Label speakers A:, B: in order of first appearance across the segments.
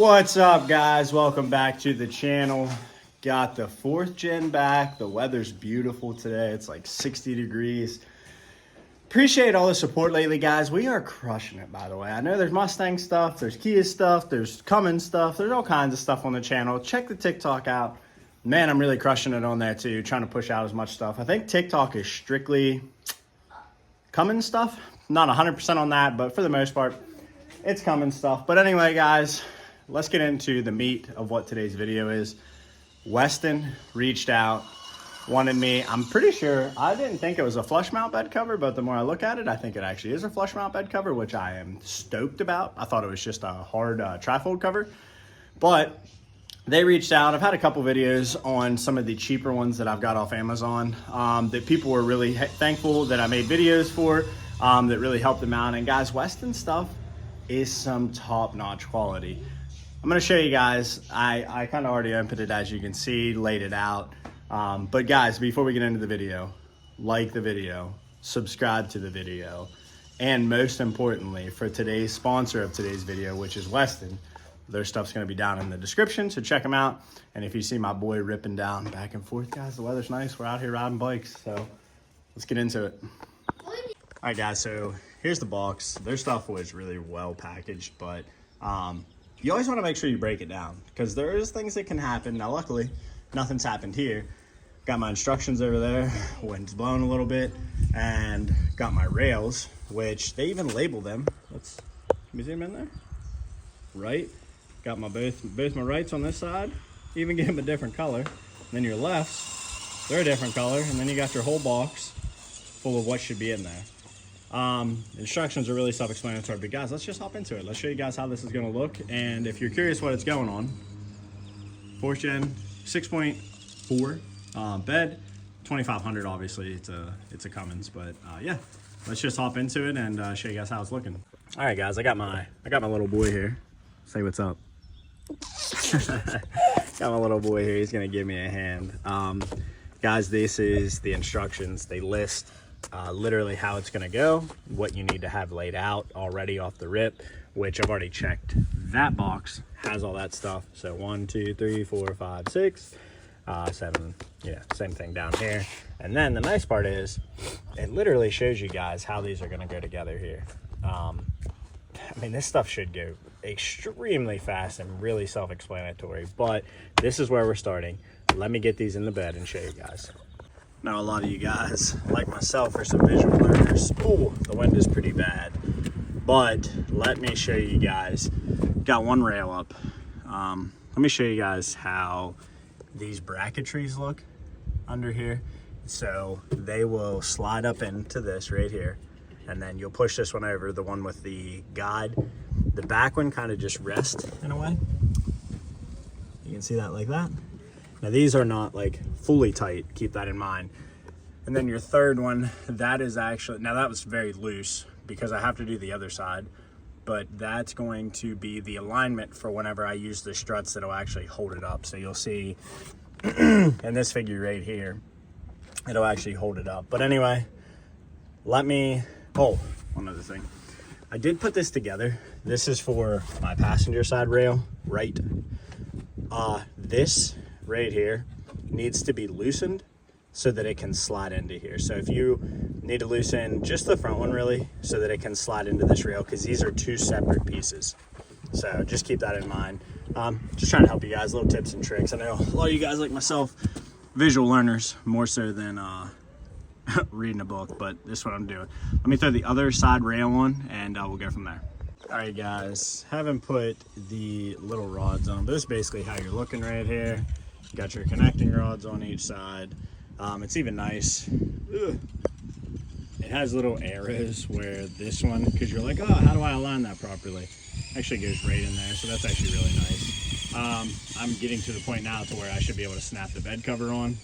A: What's up, guys? Welcome back to the channel. Got the 4th gen back. The weather's beautiful today. It's like 60 degrees. Appreciate all the support lately, guys. We are crushing it, by the way. I know there's Mustang stuff, there's Kia stuff, there's Cummins stuff, there's all kinds of stuff on the channel. Check the TikTok out. Man, I'm really crushing it on there too, trying to push out as much stuff. I think TikTok is strictly Cummins stuff. Not 100% on that, but for the most part, it's Cummins stuff. But anyway, guys, let's get into the meat of what today's video is. Westin reached out, wanted me. I'm pretty sure, I didn't think it was a flush mount bed cover, but the more I look at it, I think it actually is a flush mount bed cover, which I am stoked about. I thought it was just a hard trifold cover, but they reached out. I've had a couple videos on some of the cheaper ones that I've got off Amazon that people were really thankful that I made videos for, that really helped them out. And guys, Westin stuff is some top-notch quality. I'm gonna show you guys. I kind of already opened it, as you can see, laid it out. But guys, before we get into the video, like the video, subscribe to the video, and most importantly, for today's sponsor of today's video, which is Westin, their stuff's gonna be down in the description, so check them out. And if you see my boy ripping down back and forth, guys, the weather's nice. We're out here riding bikes, so let's get into it. All right, guys, so here's the box. Their stuff was really well packaged, but you always want to make sure you break it down because there is things that can happen. Now, luckily, nothing's happened here. Got my instructions over there. Wind's blowing a little bit, and got my rails, which they even label them. Let me zoom in there. Right. Got my both my rights on this side. Even give them a different color. And then your lefts, they're a different color, and then you got your whole box full of what should be in there. Instructions are really self-explanatory, but guys, let's just hop into it. Let's show you guys how this is going to look. And if you're curious what it's going on, 4th gen 6.4 bed, 2500. Obviously it's a Cummins, but yeah, let's just hop into it and show you guys how it's looking. All right, guys, I got my little boy here. Say what's up. Got my little boy here. He's gonna give me a hand. Guys, this is the instructions. They list literally how it's gonna go, what you need to have laid out already off the rip, which I've already checked. That box has all that stuff. So 1, 2, 3, 4, 5, 6, 7, yeah, same thing down here. And then the nice part is it literally shows you guys how these are gonna go together here. I mean, this stuff should go extremely fast and really self-explanatory, but this is where we're starting. Let me get these in the bed and show you guys. Now, a lot of you guys, like myself, are some visual learners. Oh, the wind is pretty bad. But let me show you guys. Got one rail up. Let me show you guys how these bracketries look under here. So they will slide up into this right here. And then you'll push this one over, the one with the guide. The back one kind of just rests in a way. You can see that like that. Now, these are not like fully tight, keep that in mind. And then your third one, that is actually, now that was very loose because I have to do the other side, but that's going to be the alignment for whenever I use the struts that'll actually hold it up. So you'll see in this figure right here, it'll actually hold it up. But anyway, oh, one other thing. I did put this together. This is for my passenger side rail, right? This right here needs to be loosened so that it can slide into here. So if you need to loosen just the front one really so that it can slide into this rail, because these are two separate pieces. So just keep that in mind. Just trying to help you guys, little tips and tricks. I know a lot of you guys like myself, visual learners more so than reading a book, but this is what I'm doing. Let me throw the other side rail on and we'll go from there. All right, guys, haven't put the little rods on, but this is basically how you're looking right here. You got your connecting rods on each side. It's even nice. Ugh. It has little arrows where this one, because you're like, oh, how do I align that properly? Actually goes right in there, so that's actually really nice. I'm getting to the point now to where I should be able to snap the bed cover on,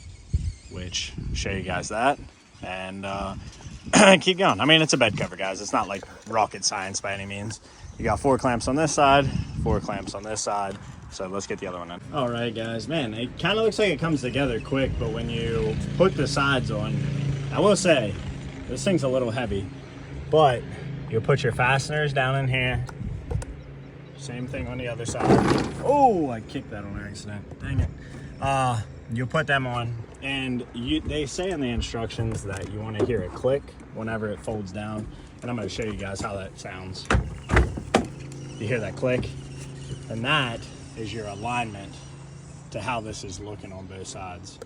A: which I'll show you guys that, and keep going. I mean, it's a bed cover, guys. It's not like rocket science by any means. You got 4 clamps on this side, 4 clamps on this side. So let's get the other one in. All right, guys, man, it kind of looks like it comes together quick, but when you put the sides on, I will say, this thing's a little heavy, but you'll put your fasteners down in here, Same thing on the other side. Oh, I kicked that on accident. Dang it. You put them on, and they say in the instructions that you want to hear a click whenever it folds down, and I'm going to show you guys how that sounds. You hear that click, and that is your alignment to how this is looking on both sides.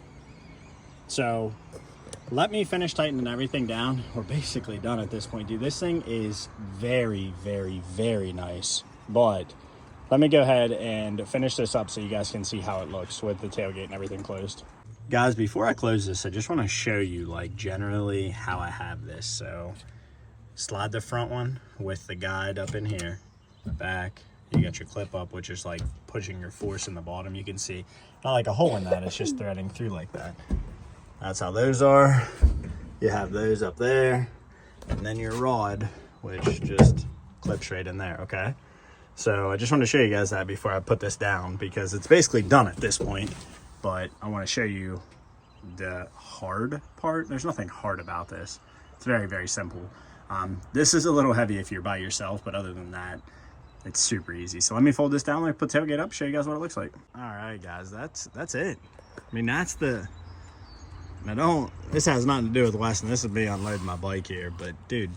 A: So let me finish tightening everything down. We're basically done at this point, dude. This thing is very, very, very nice, but let me go ahead and finish this up so you guys can see how it looks with the tailgate and everything closed. Guys, before I close this, I just want to show you like generally how I have this. So slide the front one with the guide up in here, the back. You got your clip up, which is like pushing your force in the bottom. You can see not like a hole in that, it's just threading through like that. That's how those are. You have those up there, and then your rod, which just clips right in there, okay? So I just want to show you guys that before I put this down, because it's basically done at this point, but I want to show you the hard part. There's nothing hard about this. It's very, very simple. This is a little heavy if you're by yourself, but other than that, it's super easy. So let me fold this down, let me put the tailgate up, show you guys what it looks like. All right, guys, that's it. I mean, that's the... Now this has nothing to do with Westin. This is me unloading my bike here, but dude,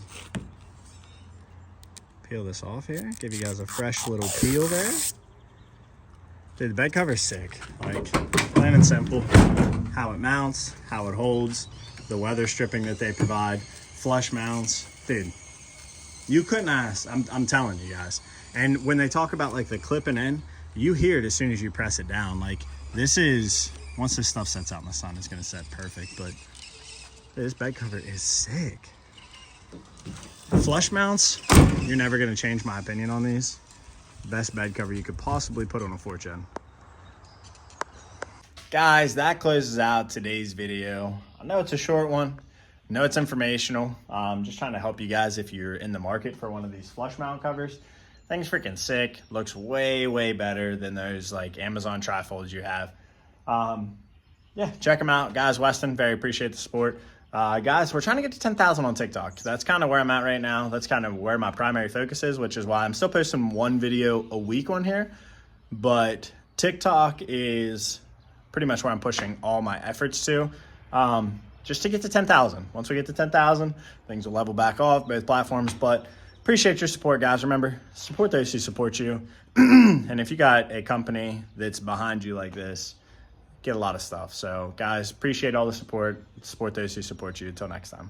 A: peel this off here. Give you guys a fresh little peel there. Dude, the bed cover's sick. Like, plain and simple. How it mounts, how it holds, the weather stripping that they provide, flush mounts. Dude, you couldn't ask. I'm telling you guys. And when they talk about like the clipping in, you hear it as soon as you press it down. Like, this is... Once this stuff sets out in the sun, it's gonna set perfect, but this bed cover is sick. Flush mounts, you're never gonna change my opinion on these. Best bed cover you could possibly put on a 4th gen. Guys, that closes out today's video. I know it's a short one. I know it's informational. Just trying to help you guys if you're in the market for one of these flush mount covers. Thing's freaking sick. Looks way, way better than those like Amazon trifolds you have. Yeah, check them out, guys. Westin, very appreciate the support. Guys, we're trying to get to 10,000 on TikTok. That's kind of where I'm at right now. That's kind of where my primary focus is, which is why I'm still posting one video a week on here. But TikTok is pretty much where I'm pushing all my efforts to, just to get to 10,000. Once we get to 10,000, things will level back off, both platforms. But appreciate your support, guys. Remember, support those who support you. And if you got a company that's behind you like this, get a lot of stuff. So guys, appreciate all the support. Support those who support you. Until next time.